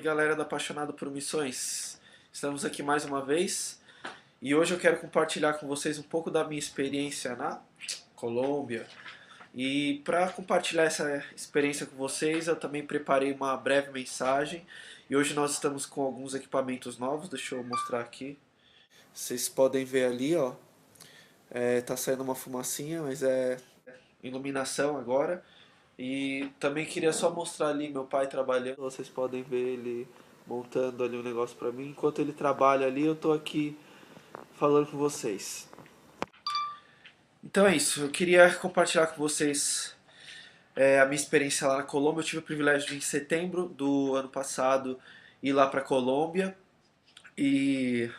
galera do Apaixonado por Missões. Estamos aqui mais uma vez e hoje eu quero compartilhar com vocês um pouco da minha experiência na Colômbia. E para compartilhar essa experiência com vocês, eu também preparei uma breve mensagem. E hoje nós estamos com alguns equipamentos novos, deixa eu mostrar aqui. Vocês podem ver ali, ó, tá saindo uma fumacinha, mas é iluminação agora. E também queria só mostrar ali meu pai trabalhando. Vocês podem ver ele montando ali um negócio pra mim. Enquanto ele trabalha ali, eu tô aqui falando com vocês. Então é isso, eu queria compartilhar com vocês a minha experiência lá na Colômbia. Eu tive o privilégio de, em setembro do ano passado, ir lá pra Colômbia. E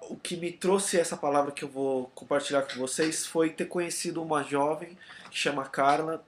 o que me trouxe essa palavra que eu vou compartilhar com vocês foi ter conhecido uma jovem que chama Carla.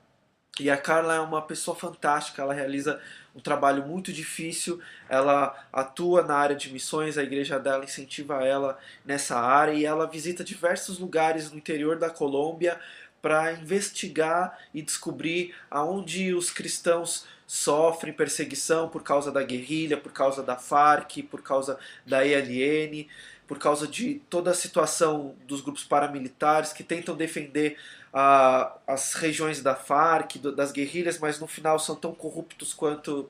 E a Carla é uma pessoa fantástica, ela realiza um trabalho muito difícil, ela atua na área de missões, a igreja dela incentiva ela nessa área e ela visita diversos lugares no interior da Colômbia para investigar e descobrir aonde os cristãos sofrem perseguição por causa da guerrilha, por causa da FARC, por causa da ELN, por causa de toda a situação dos grupos paramilitares que tentam defender as regiões da FARC, das guerrilhas, mas no final são tão corruptos quanto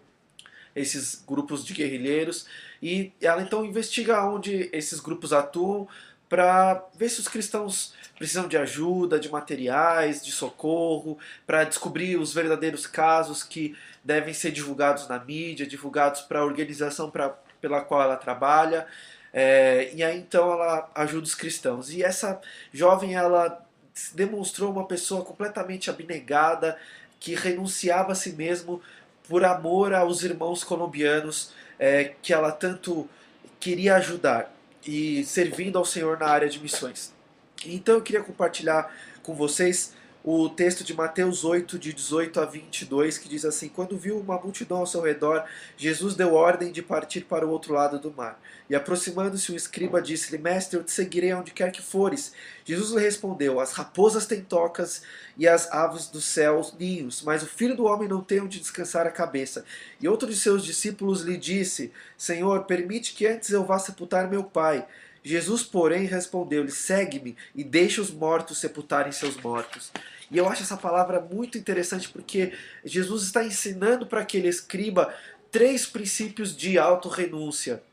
esses grupos de guerrilheiros. E ela então investiga onde esses grupos atuam para ver se os cristãos precisam de ajuda, de materiais, de socorro, para descobrir os verdadeiros casos que devem ser divulgados na mídia, divulgados para a organização pela qual ela trabalha. E aí então ela ajuda os cristãos. E essa jovem, ela demonstrou uma pessoa completamente abnegada, que renunciava a si mesmo por amor aos irmãos colombianos que ela tanto queria ajudar e servindo ao Senhor na área de missões. Então eu queria compartilhar com vocês o texto de Mateus 8, de 18 a 22, que diz assim: Quando viu uma multidão ao seu redor, Jesus deu ordem de partir para o outro lado do mar. E aproximando-se um escriba, disse-lhe: Mestre, eu te seguirei aonde quer que fores. Jesus lhe respondeu: As raposas têm tocas e as aves dos céus ninhos, mas o Filho do Homem não tem onde descansar a cabeça. E outro de seus discípulos lhe disse: Senhor, permite que antes eu vá sepultar meu pai. Jesus, porém, respondeu-lhe: Segue-me e deixa os mortos sepultarem seus mortos. E eu acho essa palavra muito interessante porque Jesus está ensinando para aquele escriba 3 princípios de autorrenúncia.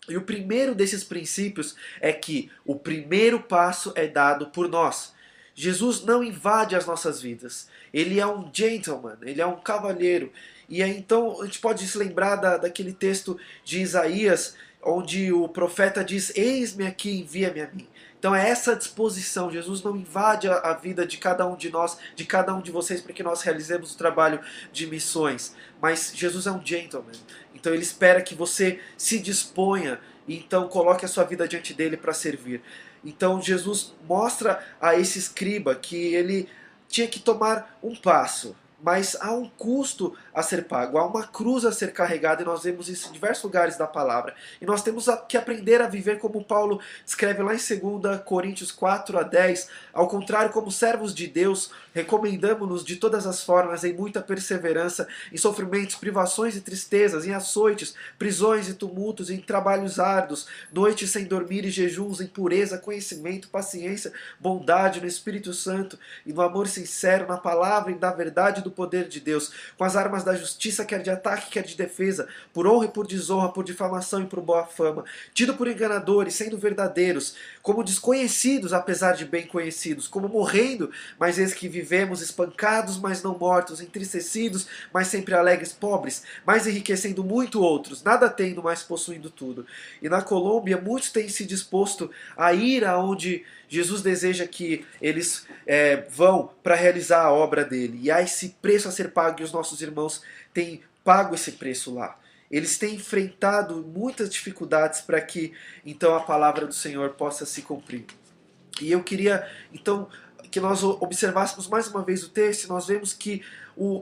E o primeiro desses princípios é que o primeiro passo é dado por nós. Jesus não invade as nossas vidas. Ele é um gentleman, ele é um cavalheiro. E aí então a gente pode se lembrar daquele texto de Isaías, onde o profeta diz: Eis-me aqui, envia-me a mim. Então é essa disposição. Jesus não invade a vida de cada um de nós, de cada um de vocês, para que nós realizemos o trabalho de missões. Mas Jesus é um gentleman. Então ele espera que você se disponha e então coloque a sua vida diante dele para servir. Então Jesus mostra a esse escriba que ele tinha que tomar um passo, mas há um custo a ser pago, há uma cruz a ser carregada, e nós vemos isso em diversos lugares da palavra. E nós temos que aprender a viver como Paulo escreve lá em 2 Coríntios 4 a 10, ao contrário, como servos de Deus, recomendamo-nos de todas as formas, em muita perseverança, em sofrimentos, privações e tristezas, em açoites, prisões e tumultos, em trabalhos árduos, noites sem dormir e jejuns, em pureza, conhecimento, paciência, bondade no Espírito Santo e no amor sincero, na palavra e na verdade do poder de Deus, com as armas da justiça, quer de ataque, quer de defesa, por honra e por desonra, por difamação e por boa fama, tido por enganadores, sendo verdadeiros, como desconhecidos, apesar de bem conhecidos, como morrendo, mas eis que vivemos, espancados, mas não mortos, entristecidos, mas sempre alegres, pobres, mas enriquecendo muito outros, nada tendo, mas possuindo tudo. E na Colômbia, muitos têm se disposto a ir aonde Jesus deseja que eles vão para realizar a obra dele. E há esse preço a ser pago, e os nossos irmãos têm pago esse preço lá. Eles têm enfrentado muitas dificuldades para que então a palavra do Senhor possa se cumprir. E eu queria então que nós observássemos mais uma vez o texto. Nós vemos que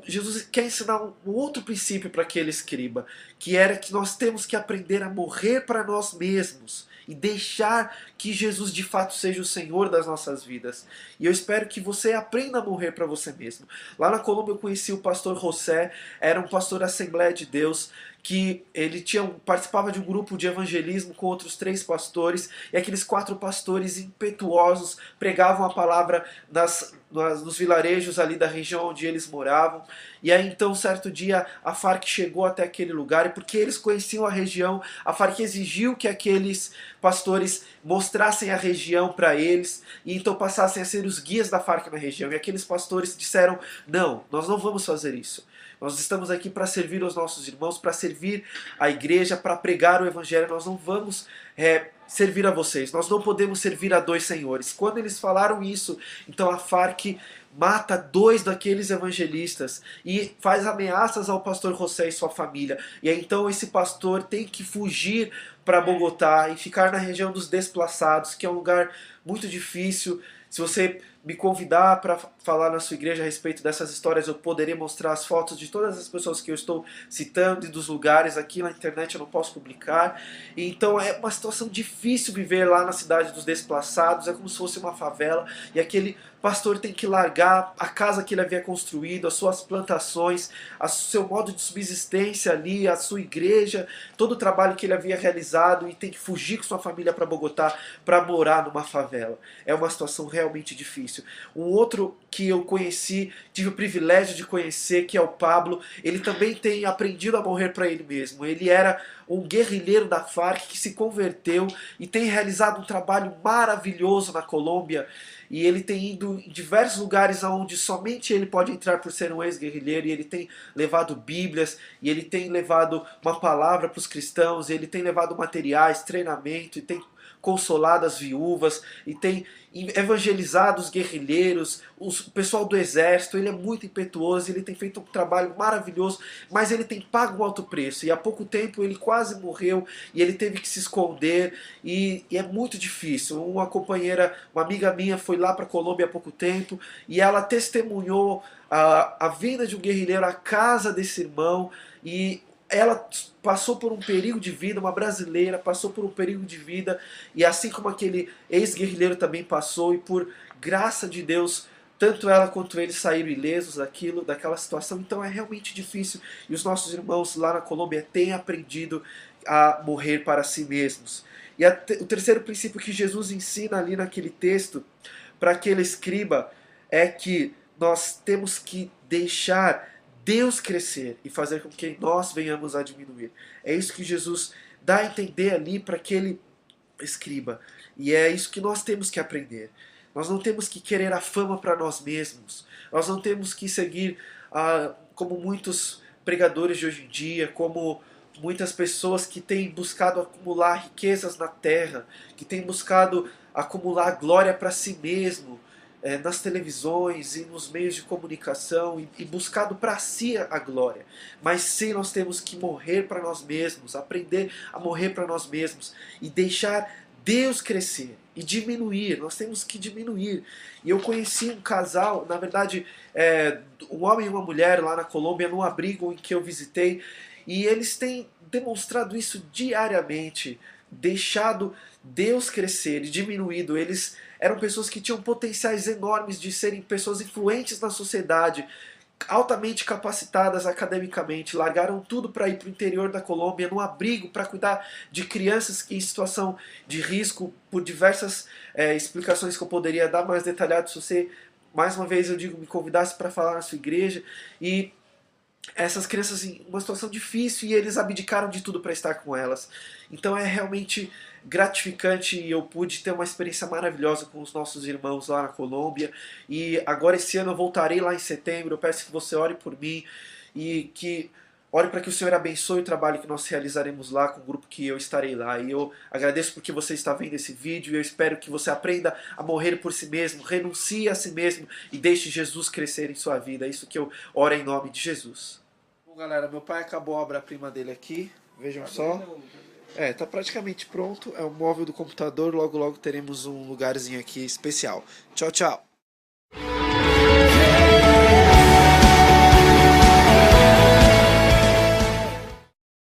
Jesus quer ensinar um outro princípio para aquele escriba, que era que nós temos que aprender a morrer para nós mesmos e deixar que Jesus de fato seja o Senhor das nossas vidas. E eu espero que você aprenda a morrer para você mesmo. Lá na Colômbia eu conheci o pastor José, era um pastor da Assembleia de Deus, que ele participava de um grupo de evangelismo com outros 3 pastores, e aqueles 4 pastores impetuosos pregavam a palavra nos vilarejos ali da região onde eles moravam. E aí então, certo dia, a Farc chegou até aquele lugar, e porque eles conheciam a região, a Farc exigiu que aqueles pastores mostrassem a região para eles, e então passassem a ser os guias da Farc na região. E aqueles pastores disseram: não, nós não vamos fazer isso. Nós estamos aqui para servir os nossos irmãos, para servir a igreja, para pregar o evangelho. Nós não vamos servir a vocês. Nós não podemos servir a 2 senhores. Quando eles falaram isso, então a Farc mata 2 daqueles evangelistas e faz ameaças ao pastor José e sua família. E aí, então esse pastor tem que fugir para Bogotá e ficar na região dos desplaçados, que é um lugar muito difícil. Se você me convidar para falar na sua igreja a respeito dessas histórias, eu poderia mostrar as fotos de todas as pessoas que eu estou citando e dos lugares. Aqui na internet eu não posso publicar. Então é uma situação difícil viver lá na cidade dos desplaçados, é como se fosse uma favela, e aquele pastor tem que largar a casa que ele havia construído, as suas plantações, o seu modo de subsistência ali, a sua igreja, todo o trabalho que ele havia realizado, e tem que fugir com sua família para Bogotá para morar numa favela. É uma situação realmente difícil. Um outro que eu conheci, tive o privilégio de conhecer, que é o Pablo, ele também tem aprendido a morrer para ele mesmo. Ele era um guerrilheiro da Farc que se converteu e tem realizado um trabalho maravilhoso na Colômbia. E ele tem ido em diversos lugares onde somente ele pode entrar por ser um ex-guerrilheiro, e ele tem levado bíblias, e ele tem levado uma palavra para os cristãos, e ele tem levado materiais, treinamento, e tem consolado as viúvas, e tem evangelizado os guerrilheiros, o pessoal do exército. Ele é muito impetuoso, ele tem feito um trabalho maravilhoso, mas ele tem pago um alto preço, e há pouco tempo ele quase morreu, e ele teve que se esconder, e é muito difícil. Uma companheira, uma amiga minha foi lá para a Colômbia há pouco tempo, e ela testemunhou a vinda de um guerrilheiro à casa desse irmão, e ela passou por um perigo de vida, uma brasileira passou por um perigo de vida, e assim como aquele ex-guerrilheiro também passou, e por graça de Deus, tanto ela quanto ele saíram ilesos daquela situação. Então é realmente difícil, e os nossos irmãos lá na Colômbia têm aprendido a morrer para si mesmos. E o terceiro princípio que Jesus ensina ali naquele texto, para aquele escriba, é que nós temos que deixar Deus crescer e fazer com que nós venhamos a diminuir. É isso que Jesus dá a entender ali para aquele escriba. E é isso que nós temos que aprender. Nós não temos que querer a fama para nós mesmos. Nós não temos que seguir como muitos pregadores de hoje em dia, como muitas pessoas que têm buscado acumular riquezas na terra, que têm buscado acumular glória para si mesmo, nas televisões e nos meios de comunicação, e buscado para si a glória. Mas sim, nós temos que morrer para nós mesmos, aprender a morrer para nós mesmos e deixar Deus crescer e diminuir. Nós temos que diminuir. E eu conheci um casal, na verdade, um homem e uma mulher lá na Colômbia, num abrigo em que eu visitei, e eles têm demonstrado isso diariamente, deixado Deus crescer e diminuído. Eles eram pessoas que tinham potenciais enormes de serem pessoas influentes na sociedade, altamente capacitadas academicamente, largaram tudo para ir para o interior da Colômbia, num abrigo, para cuidar de crianças em situação de risco, por diversas explicações que eu poderia dar mais detalhadas, se você, mais uma vez eu digo, me convidasse para falar na sua igreja. E essas crianças em uma situação difícil, e eles abdicaram de tudo para estar com elas. Então é realmente gratificante, e eu pude ter uma experiência maravilhosa com os nossos irmãos lá na Colômbia. E agora esse ano eu voltarei lá em setembro. Eu peço que você ore por mim e que ore para que o Senhor abençoe o trabalho que nós realizaremos lá com o grupo que eu estarei lá. E eu agradeço porque você está vendo esse vídeo, e eu espero que você aprenda a morrer por si mesmo, renuncie a si mesmo e deixe Jesus crescer em sua vida. É isso que eu oro em nome de Jesus. Bom, galera, meu pai acabou a obra-prima dele aqui, vejam só. Tá praticamente pronto, é o móvel do computador, logo logo teremos um lugarzinho aqui especial. Tchau, tchau!